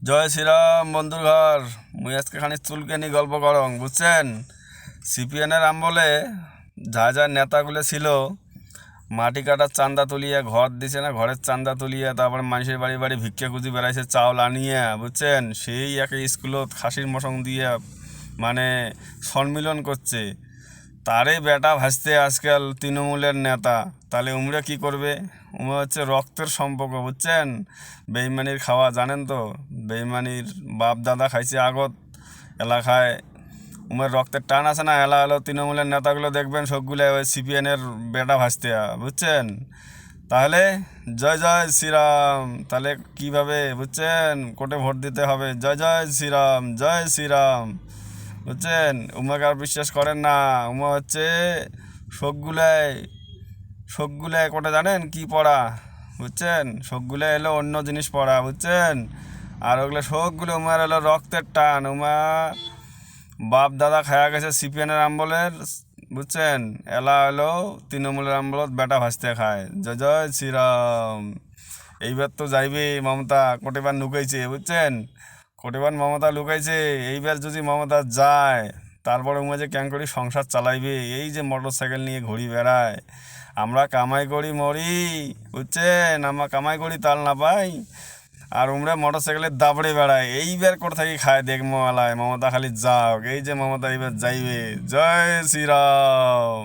জয় শ্রীরাম বন্ধুর ঘর। মুই আজকে খানিক চুলকে নিয়ে গল্প করং বুঝছেন। সিপিএনের আমলে যা যা নেতাগুলো ছিল মাটি কাটার চান্দা তুলিয়ে ঘর দিছে না, ঘরের চান্দা তুলিয়ে তারপরে মানুষের বাড়ি বাড়ি ভিক্ষা খুঁজি বেড়াইছে চাউল আনিয়ে বুঝছেন। সেই একে স্কুলত খাসির মশং দিয়ে মানে সম্মিলন করছে। তারে বেটা ভাসতে আজকাল তৃণমূলের নেতা। তাহলে উমরা কি করবে? উমরা হচ্ছে রক্তের সম্পর্ক বুঝছেন। বেইমানির খাওয়া জানেন তো, বেইমানির বাপ দাদা খাইছে আগত এলাকায়। উমের রক্তের টান আছে না, এলা হলো তৃণমূলের নেতাগুলো দেখবেন সবগুলো ওই সিপিএনের বেটা ভাসতে বুঝছেন। তাহলে জয় জয় শ্রীরাম। তাহলে কিভাবে বুঝছেন, কোর্টে ভোট দিতে হবে জয় জয় শ্রীরাম জয় শ্রীরাম বুঝছেন। উমাকে আর বিশ্বাস করেন না। উমা হচ্ছে শোকগুলায় শোকগুলায় কোটা জানেন কি পড়া বুঝছেন। শোকগুলো এলো অন্য জিনিস পড়া বুঝছেন। আর ওগুলো শোকগুলো উমার এলো রক্তের টান। উমা বাপ দাদা খায়া গেছে সিপিএনের আমলের বুঝছেন। এলা হলো তৃণমূলের আমলত বেটা ভাসতে খায়। জয় জয় শ্রীরাম। এইবার তো যাইবে মমতা, কোটেবার লুকাইছে বুঝছেন। কোটেবার মমতা লুকাইছে। এইবার যদি মমতা যায় তারপরে উমা যে ক্যাং করি সংসার চালাইবে। এই যে মোটর সাইকেল নিয়ে ঘুরি বেড়ায়। আমরা কামাই করি মরি বুঝছেন, আমরা কামাই করি তাল না পাই। আর উমরা মোটর সাইকেলের দাবড়ে বেড়ায়। এইবার কোথা থেকে খায় দেখবো আলায়। মমতা খালি যাও, এই যে মমতা এইবার যাইবে। জয় শ্রীরাম।